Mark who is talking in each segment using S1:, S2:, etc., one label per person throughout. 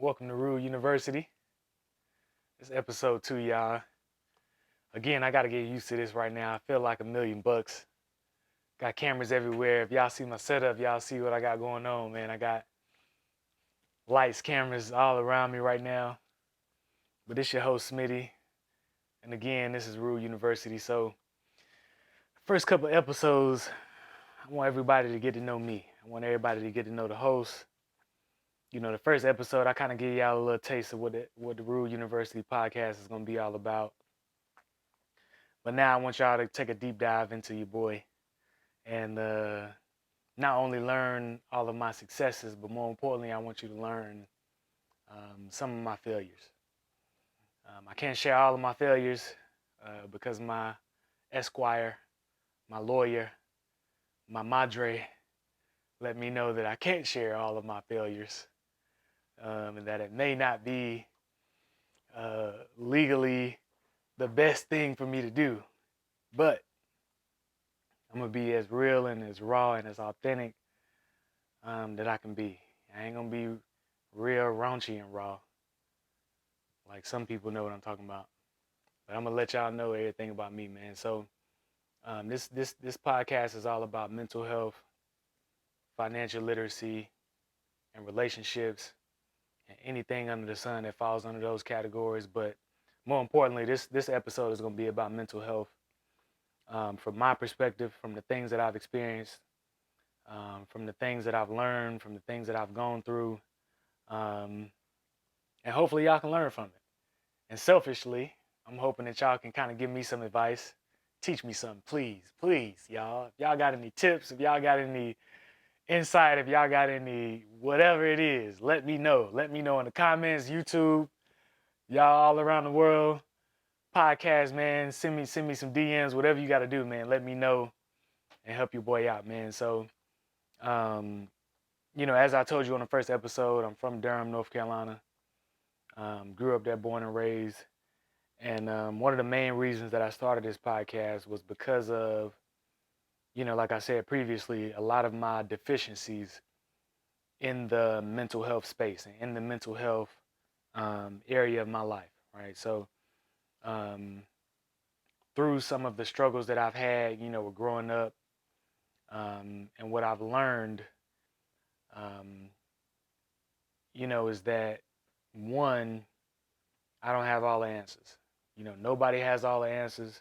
S1: Welcome to Rule University. It's episode 2, y'all. Again, I gotta get used to this right now. I feel like $1,000,000. Got cameras everywhere. If y'all see my setup, y'all see what I got going on, man. I got lights, cameras all around me right now. But this your host, Smitty. And again, this is Rule University. So, first couple episodes, I want everybody to get to know me. I want everybody to get to know the host. The first episode, I kind of give y'all a little taste of what the Rule University podcast is going to be all about. But now I want y'all to take a deep dive into your boy and not only learn all of my successes, but more importantly, I want you to learn some of my failures. I can't share all of my failures because my esquire, my lawyer, my madre let me know that I can't share all of my failures and that it may not be legally the best thing for me to do. But I'm going to be as real and as raw and as authentic that I can be. I ain't going to be real raunchy and raw like some people know what I'm talking about. But I'm going to let y'all know everything about me, man. So this podcast is all about mental health, financial literacy, and relationships, and anything under the sun that falls under those categories. But more importantly, this episode is going to be about mental health from my perspective, from the things that I've experienced, from the things that I've learned, from the things that I've gone through. And hopefully y'all can learn from it. And selfishly, I'm hoping that y'all can kind of give me some advice, teach me something, please, y'all. If y'all got any tips, if y'all got any insight, if y'all got any whatever it is, let me know. Let me know in the comments, YouTube, y'all all around the world, podcast, man. Send me some DMs, whatever you got to do, man. Let me know and help your boy out, man. So, as I told you on the first episode, I'm from Durham, North Carolina. Grew up there, born and raised. And one of the main reasons that I started this podcast was because of, like I said previously, a lot of my deficiencies in the mental health space and in the mental health area of my life, right? So through some of the struggles that I've had, with growing up and what I've learned, is that one, I don't have all the answers. Nobody has all the answers.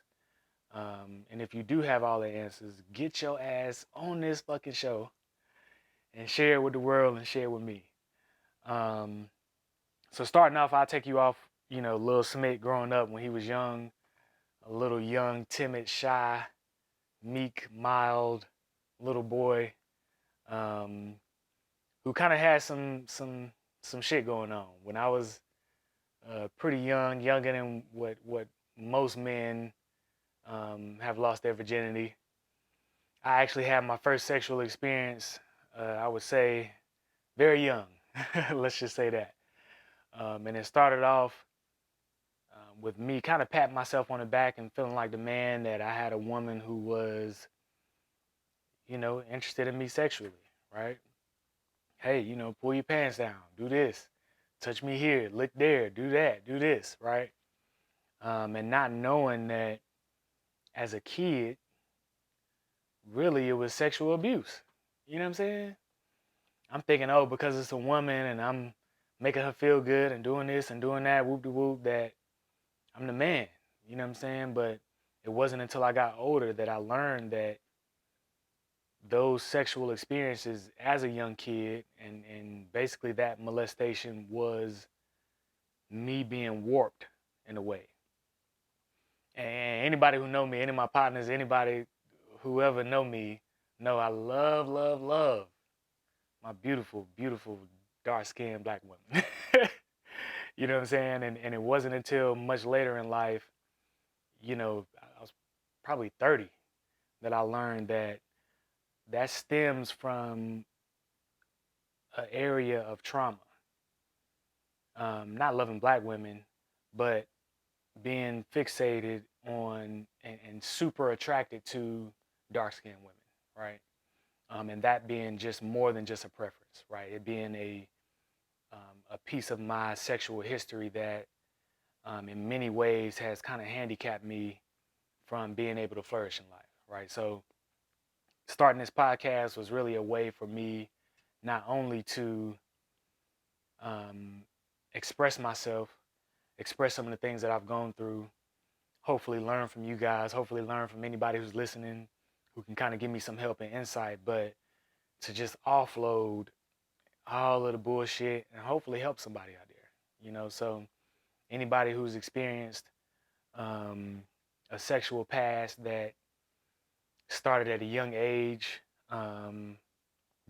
S1: And if you do have all the answers, get your ass on this fucking show and share it with the world and share it with me. So starting off, I'll take you off, Lil Smith growing up when he was young, a little young, timid, shy, meek, mild little boy who kind of had some shit going on. When I was pretty young, younger than what most men have lost their virginity. I actually had my first sexual experience, I would say, very young. Let's just say that. And it started off with me kind of patting myself on the back and feeling like the man that I had a woman who was, interested in me sexually, right? Hey, pull your pants down, do this, touch me here, lick there, do that, do this, right? And not knowing that as a kid, really it was sexual abuse. You know what I'm saying? I'm thinking, oh, because it's a woman and I'm making her feel good and doing this and doing that, whoop-de-whoop, that I'm the man. You know what I'm saying? But it wasn't until I got older that I learned that those sexual experiences as a young kid and basically that molestation was me being warped in a way. And anybody who know me, any of my partners, anybody whoever know me, know I love my beautiful, beautiful dark-skinned black women. You know what I'm saying? And it wasn't until much later in life, I was probably 30, that I learned that stems from an area of trauma. Not loving black women, but being fixated on and super attracted to dark-skinned women, right? And that being just more than just a preference, right? It being a piece of my sexual history that in many ways has kind of handicapped me from being able to flourish in life, right? So starting this podcast was really a way for me not only to um, express myself, express some of the things that I've gone through, hopefully learn from you guys, hopefully learn from anybody who's listening who can kind of give me some help and insight, but to just offload all of the bullshit and hopefully help somebody out there. So anybody who's experienced um, a sexual past that started at a young age, um,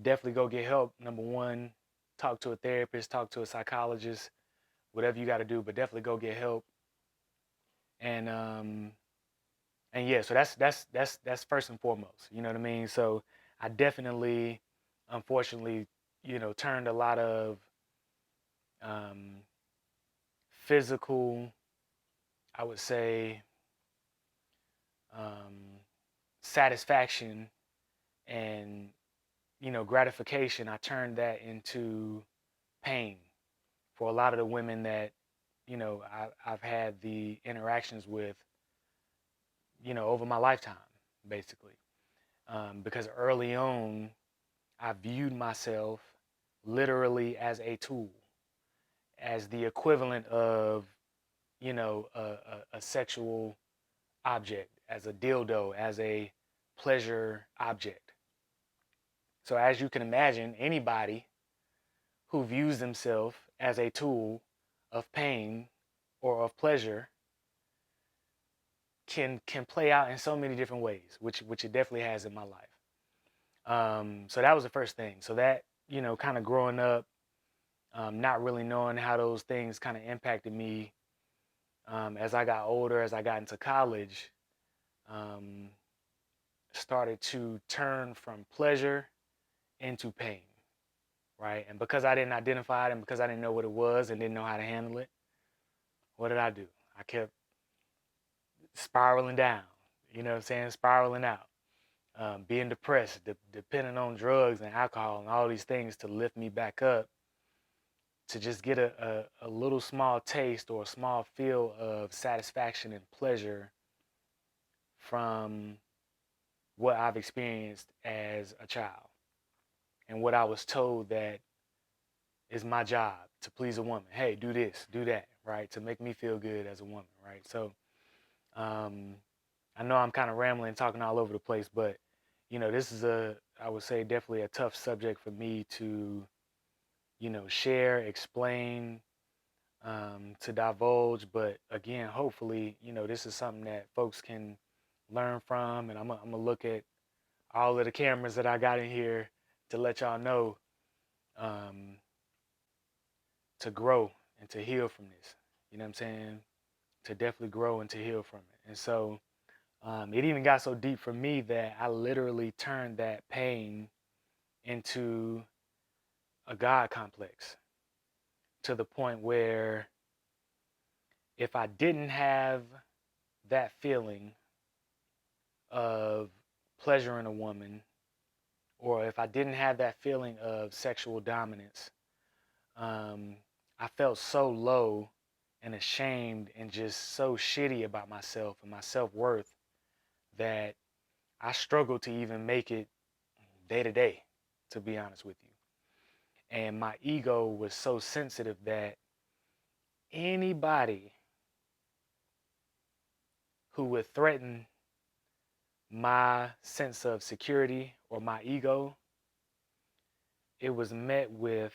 S1: definitely go get help. Number one, talk to a therapist, talk to a psychologist, whatever you got to do, but definitely go get help. And yeah, so that's first and foremost. You know what I mean? So I definitely, unfortunately, turned a lot of um, physical, I would say, um, satisfaction and gratification. I turned that into pain for a lot of the women that I've had the interactions with over my lifetime, basically. Because early on, I viewed myself literally as a tool, as the equivalent of, a sexual object, as a dildo, as a pleasure object. So as you can imagine, anybody who views themselves as a tool of pain or of pleasure can play out in so many different ways, which it definitely has in my life. So that was the first thing. So that kind of growing up, not really knowing how those things kind of impacted me as I got older, as I got into college, um, started to turn from pleasure into pain, right? And because I didn't identify it and because I didn't know what it was and didn't know how to handle it, what did I do? I kept spiraling down, you know what I'm saying? Spiraling out, being depressed, depending on drugs and alcohol and all these things to lift me back up, to just get a little small taste or a small feel of satisfaction and pleasure from what I've experienced as a child and what I was told that is my job to please a woman. Hey, do this, do that, right? To make me feel good as a woman, right? So um, I know I'm kind of rambling, talking all over the place, but this is I would say definitely a tough subject for me to, share, explain, to divulge. But again, hopefully, this is something that folks can learn from. And I'm gonna look at all of the cameras that I got in here to let y'all know um, to grow and to heal from this. You know what I'm saying? To definitely grow and to heal from it. And so it even got so deep for me that I literally turned that pain into a God complex, to the point where if I didn't have that feeling of pleasure in a woman, or if I didn't have that feeling of sexual dominance, um, I felt so low and ashamed and just so shitty about myself and my self-worth that I struggled to even make it day to day, to be honest with you. And my ego was so sensitive that anybody who would threaten my sense of security or my ego, it was met with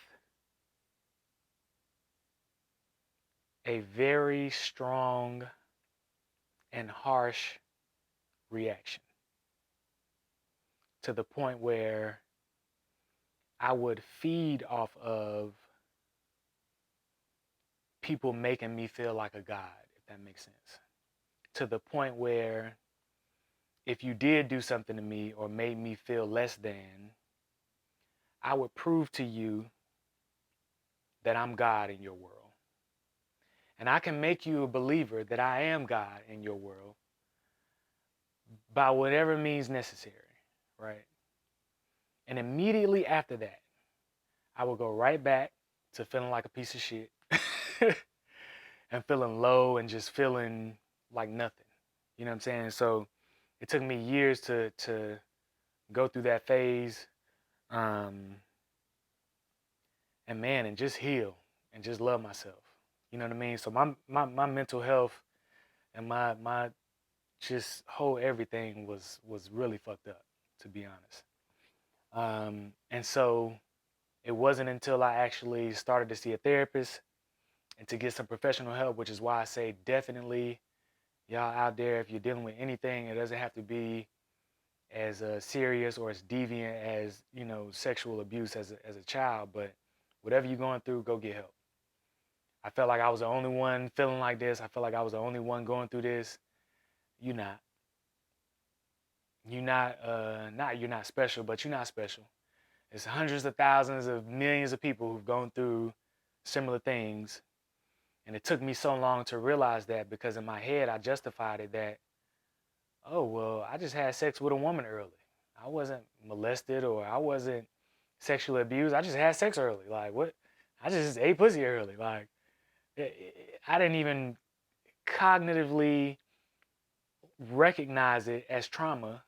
S1: a very strong and harsh reaction, to the point where I would feed off of people making me feel like a god, if that makes sense. To the point where if you did do something to me or made me feel less than, I would prove to you that I'm God in your world. And I can make you a believer that I am God in your world by whatever means necessary, right? And immediately after that, I will go right back to feeling like a piece of shit and feeling low and just feeling like nothing. You know what I'm saying? So it took me years to go through that phase, um, and man, and just heal and just love myself. You know what I mean? So my mental health and my just whole everything was really fucked up, to be honest. And so it wasn't until I actually started to see a therapist and to get some professional help, which is why I say definitely y'all out there, if you're dealing with anything, it doesn't have to be as serious or as deviant as, you know, sexual abuse as a child, but whatever you're going through, go get help. I felt like I was the only one feeling like this. I felt like I was the only one going through this. You're not. You're not you're not special, but you're not special. It's hundreds of thousands of millions of people who've gone through similar things. And it took me so long to realize that, because in my head I justified it that, oh, well, I just had sex with a woman early. I wasn't molested or I wasn't sexually abused. I just had sex early. Like, what? I just ate pussy early. Like, I didn't even cognitively recognize it as trauma.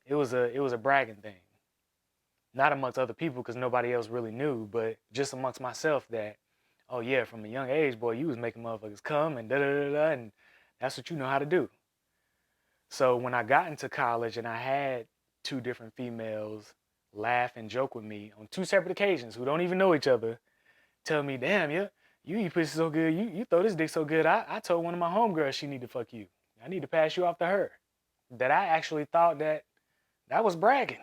S1: It was a bragging thing. Not amongst other people because nobody else really knew, but just amongst myself that, oh yeah, from a young age, boy, you was making motherfuckers come and da da da da, and that's what you know how to do. So when I got into college and I had two different females laugh and joke with me on two separate occasions who don't even know each other, tell me, damn, yeah, you eat pussy so good, you throw this dick so good, I told one of my homegirls she need to fuck you. I need to pass you off to her. That I actually thought that was bragging.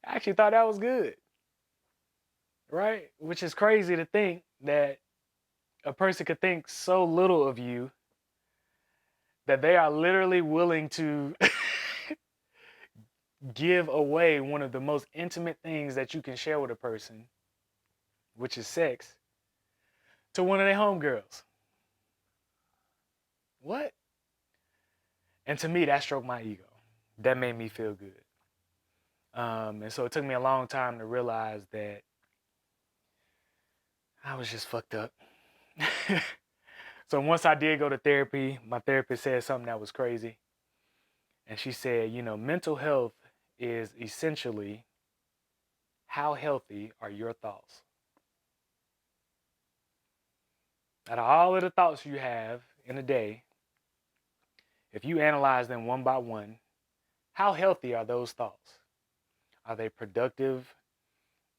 S1: I actually thought that was good. Right? Which is crazy to think that a person could think so little of you that they are literally willing to give away one of the most intimate things that you can share with a person, which is sex, to one of their homegirls. What? And to me, that stroked my ego. That made me feel good. And so it took me a long time to realize that I was just fucked up. So once I did go to therapy, my therapist said something that was crazy. And she said, you know, mental health is essentially how healthy are your thoughts. Out of all of the thoughts you have in a day, if you analyze them one by one, how healthy are those thoughts? Are they productive,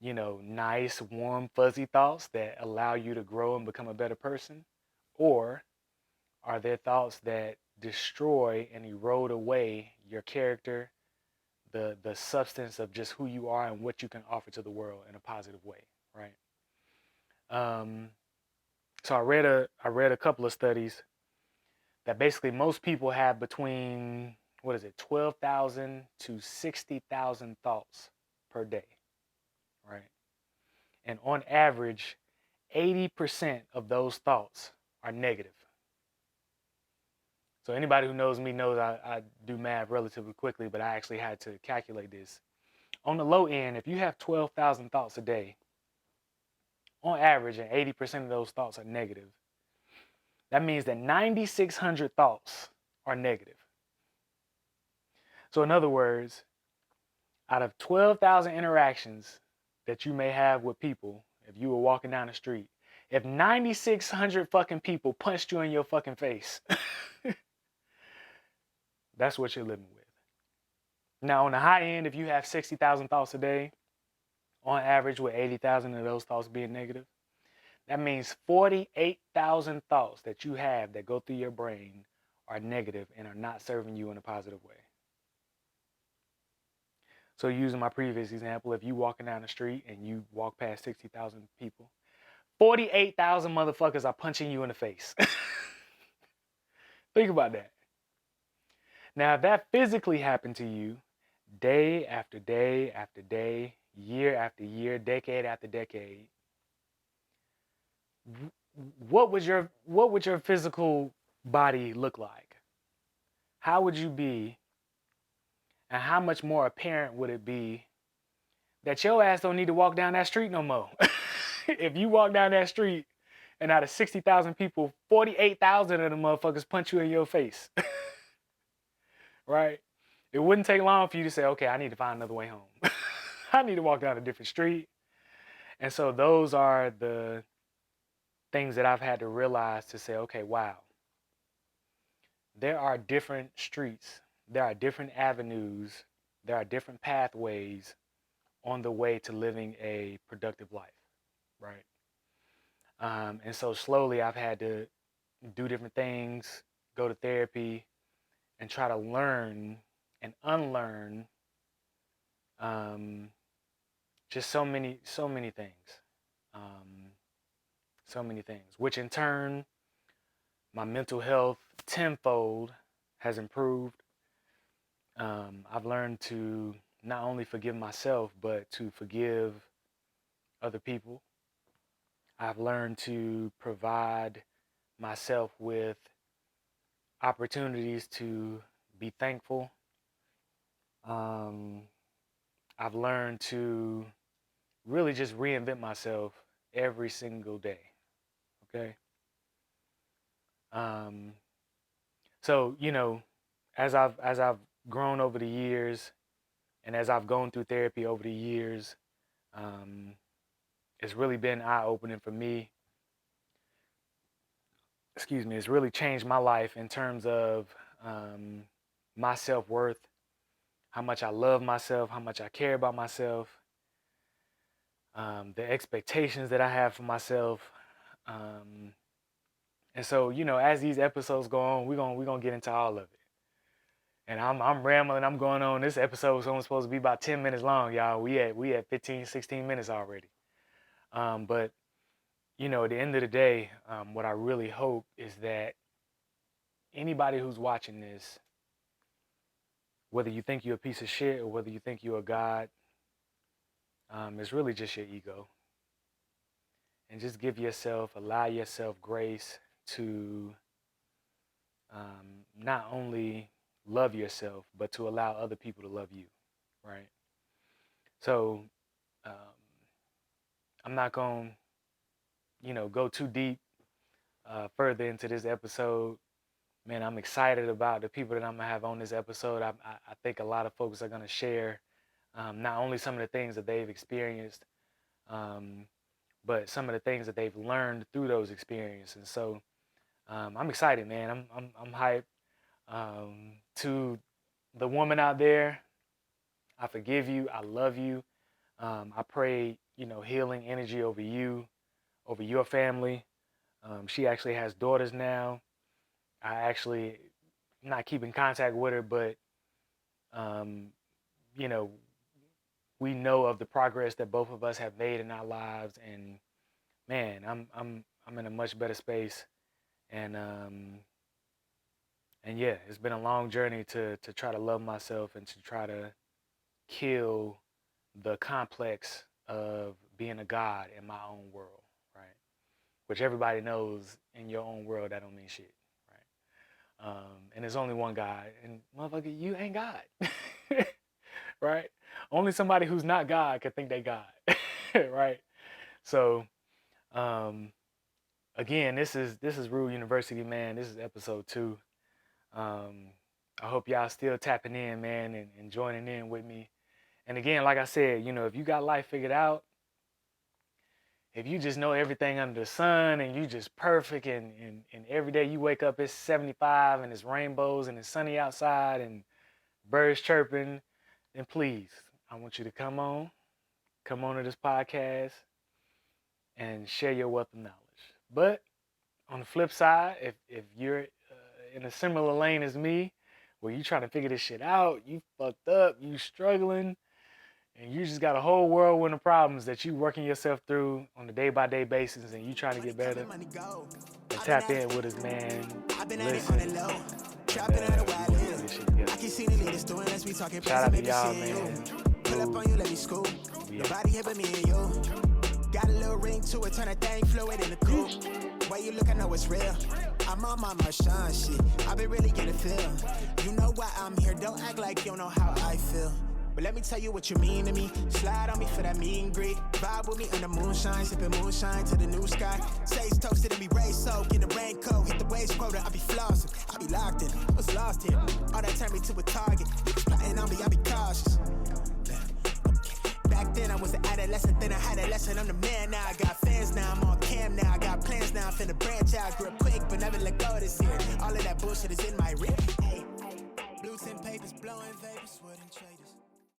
S1: you know, nice, warm, fuzzy thoughts that allow you to grow and become a better person? Or are there thoughts that destroy and erode away your character, the substance of just who you are and what you can offer to the world in a positive way, right? Um, so I read a couple of studies that basically most people have between, what is it, 12,000 to 60,000 thoughts per day, right? And on average, 80% of those thoughts are negative. So anybody who knows me knows I do math relatively quickly, but I actually had to calculate this. On the low end, if you have 12,000 thoughts a day, on average, and 80% of those thoughts are negative, that means that 9,600 thoughts are negative. So in other words, out of 12,000 interactions that you may have with people, if you were walking down the street, if 9,600 fucking people punched you in your fucking face, that's what you're living with. Now, on the high end, if you have 60,000 thoughts a day, on average, with 80,000 of those thoughts being negative, that means 48,000 thoughts that you have that go through your brain are negative and are not serving you in a positive way. So using my previous example, if you walking down the street and you walk past 60,000 people, 48,000 motherfuckers are punching you in the face. Think about that. Now, if that physically happened to you day after day after day, year after year, decade after decade, what would your physical body look like? How would you be? And how much more apparent would it be that your ass don't need to walk down that street no more? if you walk down that street and out of 60,000 people, 48,000 of the motherfuckers punch you in your face, right? It wouldn't take long for you to say, okay, I need to find another way home. I need to walk down a different street. And so those are the things that I've had to realize to say, okay, wow, there are different streets, there are different avenues, there are different pathways on the way to living a productive life, right? And so slowly I've had to do different things, go to therapy, and try to learn and unlearn just so many things. So many things, which in turn, my mental health tenfold has improved. I've learned to not only forgive myself, but to forgive other people. I've learned to provide myself with opportunities to be thankful. I've learned to really just reinvent myself every single day. Okay. So, you know, as I've grown over the years, and as I've gone through therapy over the years, it's really been eye-opening for me. Excuse me. It's really changed my life in terms of my self-worth, how much I love myself, how much I care about myself, the expectations that I have for myself. And so, you know, as these episodes go on, we're gonna get into all of it. And I'm rambling, I'm going on. This episode was only supposed to be about 10 minutes long, y'all. We at 15, 16 minutes already. But you know, at the end of the day, what I really hope is that anybody who's watching this, whether you think you're a piece of shit or whether you think you're a god, it's really just your ego. And just allow yourself grace to not only love yourself, but to allow other people to love you, right? So I'm not going to, you know, go too deep further into this episode. Man, I'm excited about the people that I'm going to have on this episode. I think a lot of folks are going to share not only some of the things that they've experienced, but some of the things that they've learned through those experiences. And so I'm excited, man. I'm hyped. To the woman out there, I forgive you. I love you. I pray, you know, healing energy over you, over your family. She actually has daughters now. I actually not keep in contact with her, but you know, we know of the progress that both of us have made in our lives, and man, I'm in a much better space, and yeah, it's been a long journey to try to love myself and to try to kill the complex of being a god in my own world, right? Which everybody knows, in your own world that don't mean shit, right? And there's only one God, and motherfucker, you ain't God, right? Only somebody who's not God can think they God, right? So, again, this is Rule University, man. This is episode 2. I hope y'all still tapping in, man, and joining in with me. And again, like I said, you know, if you got life figured out, if you just know everything under the sun and you just perfect, and every day you wake up, it's 75 and it's rainbows and it's sunny outside and birds chirping, then please, I want you to come on to this podcast and share your wealth of knowledge. But on the flip side, if you're in a similar lane as me, where you trying to figure this shit out, you fucked up, you struggling, and you just got a whole whirlwind of problems that you working yourself through on a day-by-day basis, and you trying to get better, and tap in with us, man. Listen, and we gonna do this shit together. Shout out to y'all, man. Nobody here but me and you. Got a little ring to it, turn a thing fluid in the coupe. Way you look, I know it's real. I'm on my Marshawn shit. I been really getting feel. You know why I'm here, don't act like you don't know how I feel.
S2: But let me tell you what you mean to me. Slide on me for that meet and greet. Vibe with me under moonshine, sipping moonshine to the new sky. Sage toasted and be raised soak in the raincoat. Hit the waves quota, I be flossing. I be locked in, I was lost here. All that turned me to a target. Niggas plotting on me, I be cautious. Back then I was an adolescent, then I had a lesson. I'm the man now, I got fans now, I'm on cam now. I got plans now, I'm finna branch out. Grew up quick, but never let go this year. All of that bullshit is in my rear. Hey, blue tin papers, blowing vapors, wooden traders.